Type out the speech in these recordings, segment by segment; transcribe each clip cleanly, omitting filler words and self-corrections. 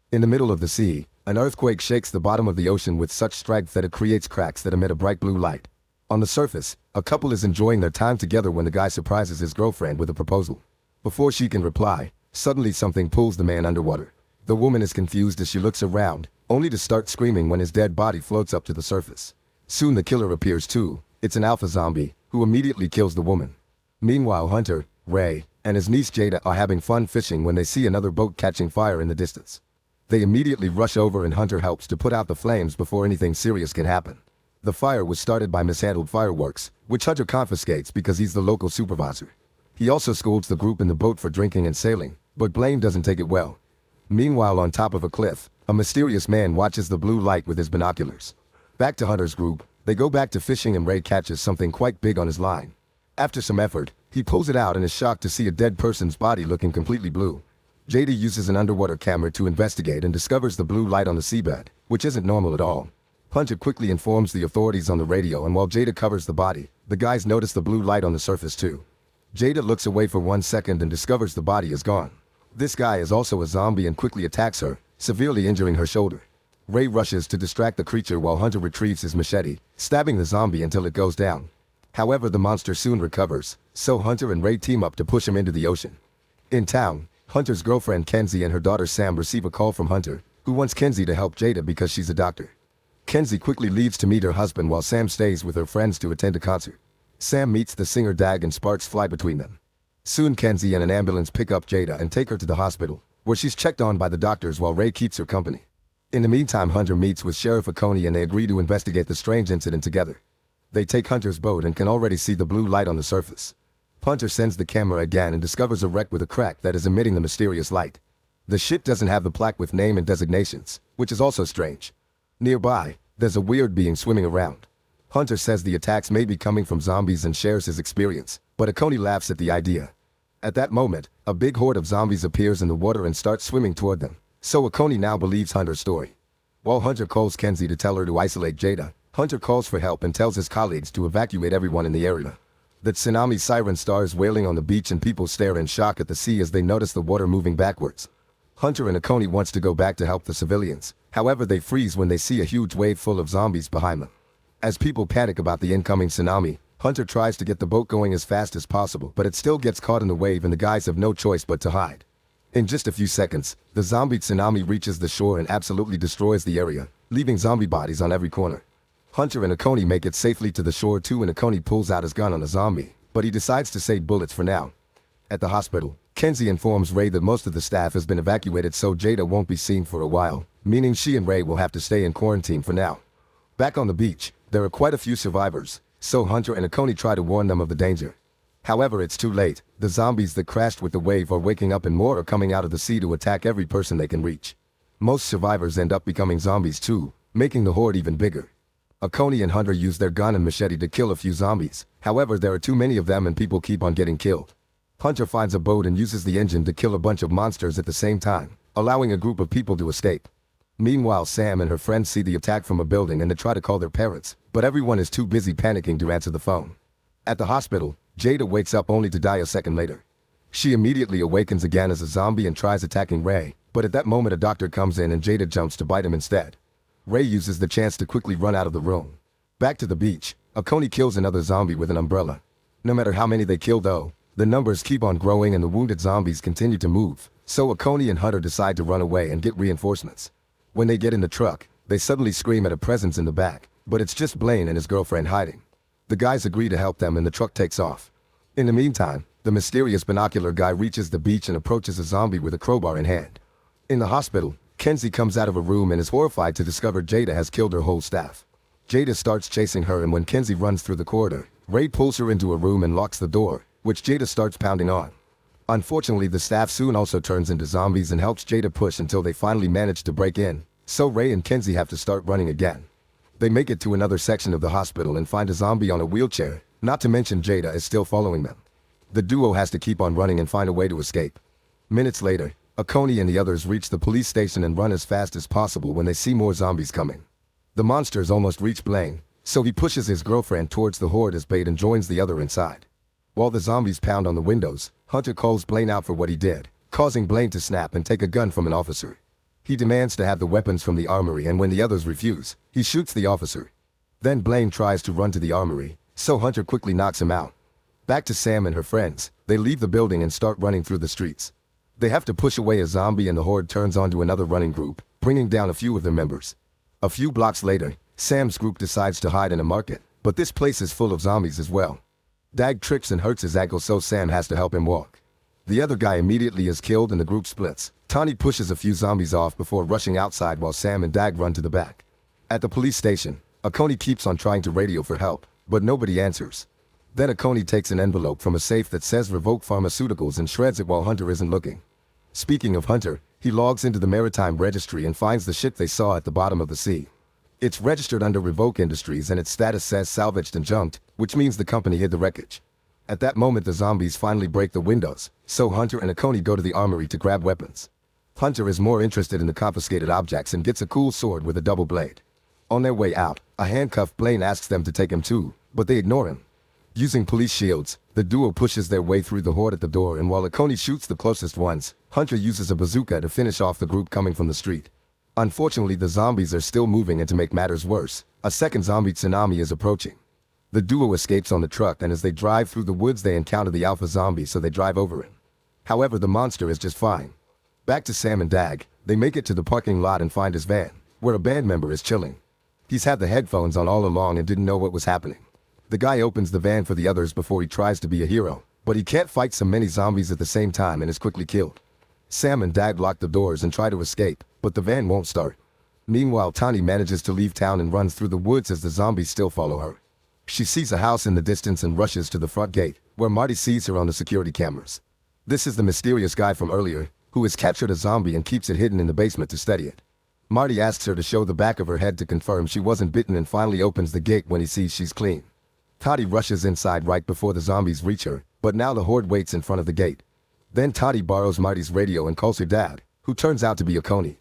In the middle of the sea, an earthquake shakes the bottom of the ocean with such strength that it creates cracks that emit a bright blue light. On the surface, a couple is enjoying their time together when the guy surprises his girlfriend with a proposal. Before she can reply, suddenly something pulls the man underwater. The woman is confused as she looks around, only to start screaming when his dead body floats up to the surface. Soon the killer appears too. It's an alpha zombie, who immediately kills the woman. Meanwhile, Hunter, Ray, and his niece Jada are having fun fishing when they see another boat catching fire in the distance. They immediately rush over and Hunter helps to put out the flames before anything serious can happen. The fire was started by mishandled fireworks, which Hunter confiscates because he's the local supervisor. He also scolds the group in the boat for drinking and sailing, but Blaine doesn't take it well. Meanwhile, on top of a cliff, a mysterious man watches the blue light with his binoculars. Back to Hunter's group, they go back to fishing and Ray catches something quite big on his line. After some effort, he pulls it out and is shocked to see a dead person's body looking completely blue. Jada uses an underwater camera to investigate and discovers the blue light on the seabed, which isn't normal at all. Hunter quickly informs the authorities on the radio, and while Jada covers the body, the guys notice the blue light on the surface too. Jada looks away for 1 second and discovers the body is gone. This guy is also a zombie and quickly attacks her, severely injuring her shoulder. Ray rushes to distract the creature while Hunter retrieves his machete, stabbing the zombie until it goes down. However, the monster soon recovers, so Hunter and Ray team up to push him into the ocean. In town, Hunter's girlfriend Kenzie and her daughter Sam receive a call from Hunter, who wants Kenzie to help Jada because she's a doctor. Kenzie quickly leaves to meet her husband while Sam stays with her friends to attend a concert. Sam meets the singer Dag and sparks fly between them. Soon Kenzie and an ambulance pick up Jada and take her to the hospital, where she's checked on by the doctors while Ray keeps her company. In the meantime, Hunter meets with Sheriff Oconee and they agree to investigate the strange incident together. They take Hunter's boat and can already see the blue light on the surface. Hunter sends the camera again and discovers a wreck with a crack that is emitting the mysterious light. The ship doesn't have the plaque with name and designations, which is also strange. Nearby, there's a weird being swimming around. Hunter says the attacks may be coming from zombies and shares his experience, but Oconee laughs at the idea. At that moment, a big horde of zombies appears in the water and starts swimming toward them, so Oconee now believes Hunter's story. While Hunter calls Kenzie to tell her to isolate Jada, Hunter calls for help and tells his colleagues to evacuate everyone in the area. The tsunami siren starts wailing on the beach and people stare in shock at the sea as they notice the water moving backwards. Hunter and Oconee wants to go back to help the civilians, however they freeze when they see a huge wave full of zombies behind them. As people panic about the incoming tsunami, Hunter tries to get the boat going as fast as possible, but it still gets caught in the wave and the guys have no choice but to hide. In just a few seconds, the zombie tsunami reaches the shore and absolutely destroys the area, leaving zombie bodies on every corner. Hunter and Oconee make it safely to the shore too, and Oconee pulls out his gun on a zombie, but he decides to save bullets for now. At the hospital, Kenzie informs Ray that most of the staff has been evacuated, so Jada won't be seen for a while, meaning she and Ray will have to stay in quarantine for now. Back on the beach, there are quite a few survivors, so Hunter and Oconee try to warn them of the danger. However, it's too late. The zombies that crashed with the wave are waking up and more are coming out of the sea to attack every person they can reach. Most survivors end up becoming zombies too, making the horde even bigger. Oconee and Hunter use their gun and machete to kill a few zombies, however there are too many of them and people keep on getting killed. Hunter finds a boat and uses the engine to kill a bunch of monsters at the same time, allowing a group of people to escape. Meanwhile, Sam and her friends see the attack from a building and they try to call their parents, but everyone is too busy panicking to answer the phone. At the hospital, Jada wakes up only to die a second later. She immediately awakens again as a zombie and tries attacking Ray, but at that moment a doctor comes in and Jada jumps to bite him instead. Ray uses the chance to quickly run out of the room. Back to the beach, Oconee kills another zombie with an umbrella. No matter how many they kill though, the numbers keep on growing and the wounded zombies continue to move, so Oconee and Hunter decide to run away and get reinforcements. When they get in the truck, they suddenly scream at a presence in the back, but it's just Blaine and his girlfriend hiding. The guys agree to help them and the truck takes off. In the meantime, the mysterious binocular guy reaches the beach and approaches a zombie with a crowbar in hand. In the hospital, Kenzie comes out of a room and is horrified to discover Jada has killed her whole staff. Jada starts chasing her, and when Kenzie runs through the corridor, Ray pulls her into a room and locks the door, which Jada starts pounding on. Unfortunately, the staff soon also turns into zombies and helps Jada push until they finally manage to break in, so Ray and Kenzie have to start running again. They make it to another section of the hospital and find a zombie on a wheelchair, not to mention Jada is still following them. The duo has to keep on running and find a way to escape. Minutes later, Oconee and the others reach the police station and run as fast as possible when they see more zombies coming. The monsters almost reach Blaine, so he pushes his girlfriend towards the horde as bait and joins the other inside. While the zombies pound on the windows, Hunter calls Blaine out for what he did, causing Blaine to snap and take a gun from an officer. He demands to have the weapons from the armory, and when the others refuse, he shoots the officer. Then Blaine tries to run to the armory, so Hunter quickly knocks him out. Back to Sam and her friends, they leave the building and start running through the streets. They have to push away a zombie and the horde turns onto another running group, bringing down a few of their members. A few blocks later, Sam's group decides to hide in a market, but this place is full of zombies as well. Dag trips and hurts his ankle, so Sam has to help him walk. The other guy immediately is killed and the group splits. Tawny pushes a few zombies off before rushing outside while Sam and Dag run to the back. At the police station, Akoni keeps on trying to radio for help, but nobody answers. Then Akoni takes an envelope from a safe that says Revoke Pharmaceuticals and shreds it while Hunter isn't looking. Speaking of Hunter, he logs into the maritime registry and finds the ship they saw at the bottom of the sea. It's registered under Revoke Industries and its status says salvaged and junked, which means the company hid the wreckage. At that moment the zombies finally break the windows, so Hunter and Akoni go to the armory to grab weapons. Hunter is more interested in the confiscated objects and gets a cool sword with a double blade. On their way out, a handcuffed Blaine asks them to take him too, but they ignore him. Using police shields, the duo pushes their way through the horde at the door, and while Akoni shoots the closest ones, Hunter uses a bazooka to finish off the group coming from the street. Unfortunately, the zombies are still moving, and to make matters worse, a second zombie tsunami is approaching. The duo escapes on the truck, and as they drive through the woods they encounter the alpha zombie, so they drive over him. However, the monster is just fine. Back to Sam and Dag, they make it to the parking lot and find his van, where a band member is chilling. He's had the headphones on all along and didn't know what was happening. The guy opens the van for the others before he tries to be a hero, but he can't fight so many zombies at the same time and is quickly killed. Sam and Dag lock the doors and try to escape, but the van won't start. Meanwhile, Tawny manages to leave town and runs through the woods as the zombies still follow her. She sees a house in the distance and rushes to the front gate, where Marty sees her on the security cameras. This is the mysterious guy from earlier, who has captured a zombie and keeps it hidden in the basement to study it. Marty asks her to show the back of her head to confirm she wasn't bitten and finally opens the gate when he sees she's clean. Toddy rushes inside right before the zombies reach her, but now the horde waits in front of the gate. Then Toddy borrows Marty's radio and calls her dad, who turns out to be Akoni.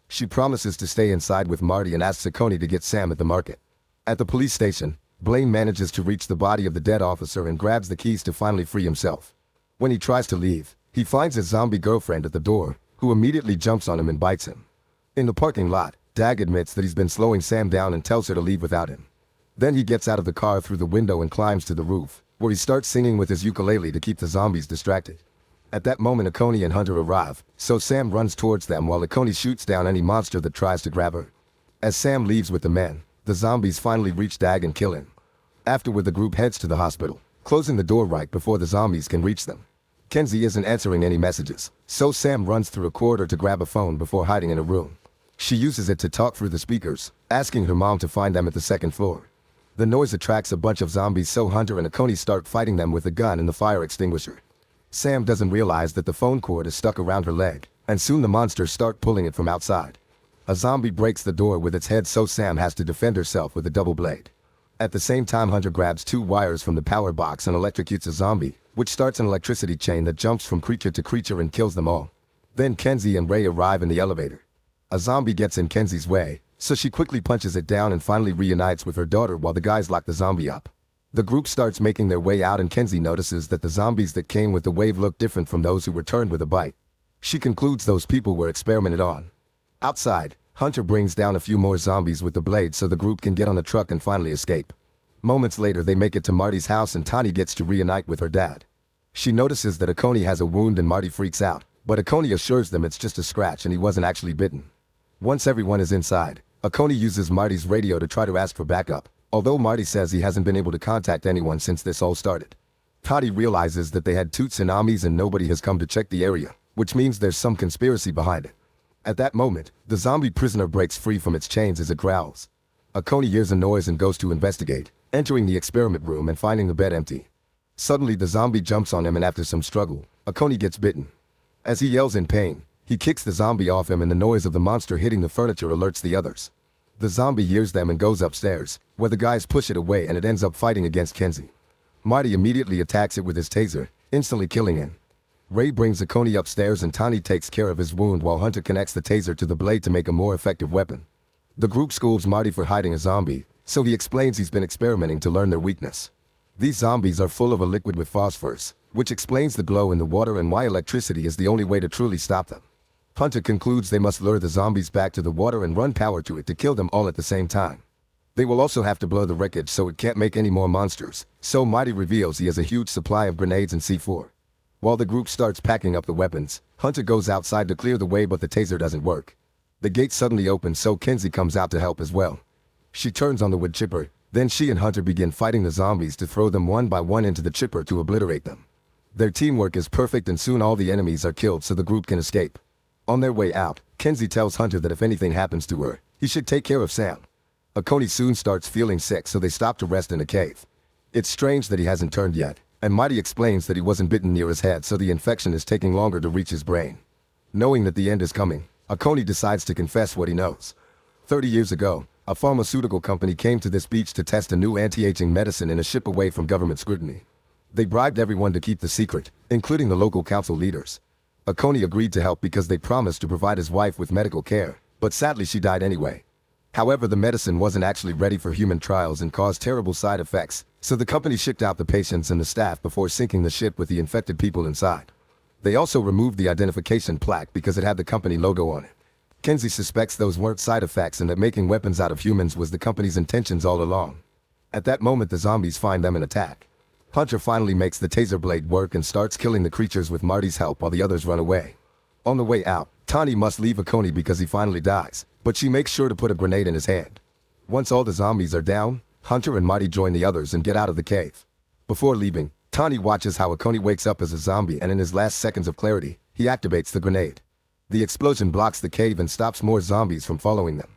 She promises to stay inside with Marty and asks Akoni to get Sam at the market. At the police station, Blaine manages to reach the body of the dead officer and grabs the keys to finally free himself. When he tries to leave, he finds his zombie girlfriend at the door, who immediately jumps on him and bites him. In the parking lot, Dag admits that he's been slowing Sam down and tells her to leave without him. Then he gets out of the car through the window and climbs to the roof, where he starts singing with his ukulele to keep the zombies distracted. At that moment, Akoni and Hunter arrive, so Sam runs towards them while Akoni shoots down any monster that tries to grab her. As Sam leaves with the men, the zombies finally reach Dag and kill him. Afterward, the group heads to the hospital, closing the door right before the zombies can reach them. Kenzie isn't answering any messages, so Sam runs through a corridor to grab a phone before hiding in a room. She uses it to talk through the speakers, asking her mom to find them at the second floor. The noise attracts a bunch of zombies, so Hunter and Akoni start fighting them with a gun and the fire extinguisher. Sam doesn't realize that the phone cord is stuck around her leg, and soon the monsters start pulling it from outside. A zombie breaks the door with its head, so Sam has to defend herself with a double blade. At the same time, Hunter grabs 2 wires from the power box and electrocutes a zombie, which starts an electricity chain that jumps from creature to creature and kills them all. Then Kenzie and Ray arrive in the elevator. A zombie gets in Kenzie's way, so she quickly punches it down and finally reunites with her daughter while the guys lock the zombie up. The group starts making their way out, and Kenzie notices that the zombies that came with the wave look different from those who returned with a bite. She concludes those people were experimented on. Outside, Hunter brings down a few more zombies with the blade so the group can get on the truck and finally escape. Moments later, they make it to Marty's house and Tawny gets to reunite with her dad. She notices that Akoni has a wound and Marty freaks out, but Akoni assures them it's just a scratch and he wasn't actually bitten. Once everyone is inside, Akoni uses Marty's radio to try to ask for backup, although Marty says he hasn't been able to contact anyone since this all started. Toddy realizes that they had 2 tsunamis and nobody has come to check the area, which means there's some conspiracy behind it. At that moment, the zombie prisoner breaks free from its chains as it growls. Akoni hears a noise and goes to investigate, entering the experiment room and finding the bed empty. Suddenly the zombie jumps on him, and after some struggle, Akoni gets bitten. As he yells in pain, he kicks the zombie off him and the noise of the monster hitting the furniture alerts the others. The zombie hears them and goes upstairs, where the guys push it away and it ends up fighting against Kenzie. Marty immediately attacks it with his taser, instantly killing him. Ray brings Akoni upstairs and Tawny takes care of his wound while Hunter connects the taser to the blade to make a more effective weapon. The group scolds Marty for hiding a zombie, so he explains he's been experimenting to learn their weakness. These zombies are full of a liquid with phosphorus, which explains the glow in the water and why electricity is the only way to truly stop them. Hunter concludes they must lure the zombies back to the water and run power to it to kill them all at the same time. They will also have to blow the wreckage so it can't make any more monsters, so Marty reveals he has a huge supply of grenades and C4. While the group starts packing up the weapons, Hunter goes outside to clear the way but the taser doesn't work. The gate suddenly opens so Kenzie comes out to help as well. She turns on the wood chipper, then she and Hunter begin fighting the zombies to throw them one by one into the chipper to obliterate them. Their teamwork is perfect and soon all the enemies are killed so the group can escape. On their way out, Kenzie tells Hunter that if anything happens to her, he should take care of Sam. Akoni soon starts feeling sick so they stop to rest in a cave. It's strange that he hasn't turned yet, and Marty explains that he wasn't bitten near his head so the infection is taking longer to reach his brain. Knowing that the end is coming, Akoni decides to confess what he knows. 30 years ago, a pharmaceutical company came to this beach to test a new anti-aging medicine in a ship away from government scrutiny. They bribed everyone to keep the secret, including the local council leaders. Akoni agreed to help because they promised to provide his wife with medical care, but sadly she died anyway. However, the medicine wasn't actually ready for human trials and caused terrible side effects, so the company shipped out the patients and the staff before sinking the ship with the infected people inside. They also removed the identification plaque because it had the company logo on it. Kenzie suspects those weren't side effects and that making weapons out of humans was the company's intentions all along. At that moment the zombies find them and attack. Hunter finally makes the taser blade work and starts killing the creatures with Marty's help while the others run away. On the way out, Tani must leave Akoni because he finally dies, but she makes sure to put a grenade in his hand. Once all the zombies are down, Hunter and Marty join the others and get out of the cave. Before leaving, Tani watches how Akoni wakes up as a zombie and in his last seconds of clarity, he activates the grenade. The explosion blocks the cave and stops more zombies from following them.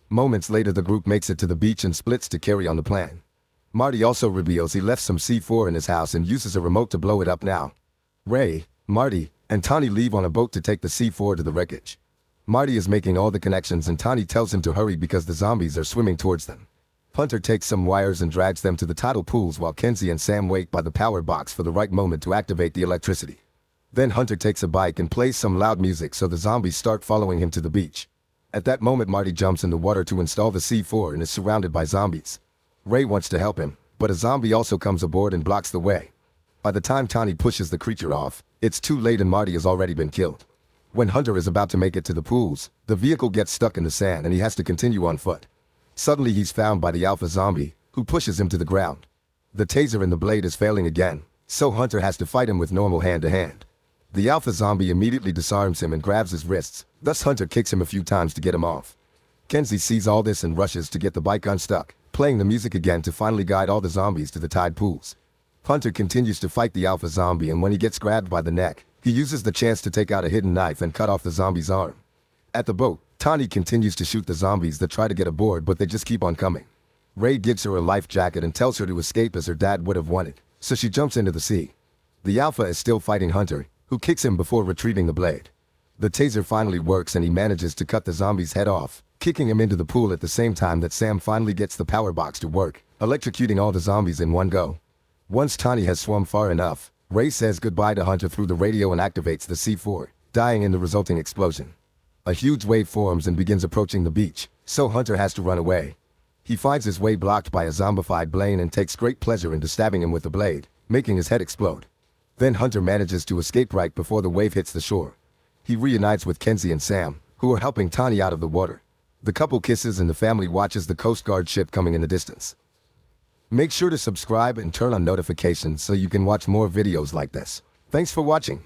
Moments later the group makes it to the beach and splits to carry on the plan. Marty also reveals he left some C4 in his house and uses a remote to blow it up now. Ray, Marty, and Tani leave on a boat to take the C4 to the wreckage. Marty is making all the connections and Tani tells him to hurry because the zombies are swimming towards them. Hunter takes some wires and drags them to the tidal pools while Kenzie and Sam wait by the power box for the right moment to activate the electricity. Then Hunter takes a bike and plays some loud music so the zombies start following him to the beach. At that moment Marty jumps in the water to install the C4 and is surrounded by zombies. Ray wants to help him, but a zombie also comes aboard and blocks the way. By the time Tani pushes the creature off, it's too late and Marty has already been killed. When Hunter is about to make it to the pools, the vehicle gets stuck in the sand and he has to continue on foot. Suddenly he's found by the alpha zombie, who pushes him to the ground. The taser in the blade is failing again, so Hunter has to fight him with normal hand-to-hand. The alpha zombie immediately disarms him and grabs his wrists, thus Hunter kicks him a few times to get him off. Kenzie sees all this and rushes to get the bike unstuck, playing the music again to finally guide all the zombies to the tide pools. Hunter continues to fight the alpha zombie and when he gets grabbed by the neck, he uses the chance to take out a hidden knife and cut off the zombie's arm. At the boat, Tani continues to shoot the zombies that try to get aboard but they just keep on coming. Ray gives her a life jacket and tells her to escape as her dad would have wanted, so she jumps into the sea. The alpha is still fighting Hunter, who kicks him before retrieving the blade. The taser finally works and he manages to cut the zombie's head off, kicking him into the pool at the same time that Sam finally gets the power box to work, electrocuting all the zombies in one go. Once Tani has swum far enough, Ray says goodbye to Hunter through the radio and activates the C4, dying in the resulting explosion. A huge wave forms and begins approaching the beach, so Hunter has to run away. He finds his way blocked by a zombified Blaine and takes great pleasure into stabbing him with the blade, making his head explode. Then Hunter manages to escape right before the wave hits the shore. He reunites with Kenzie and Sam, who are helping Tani out of the water. The couple kisses and the family watches the Coast Guard ship coming in the distance. Make sure to subscribe and turn on notifications so you can watch more videos like this. Thanks for watching.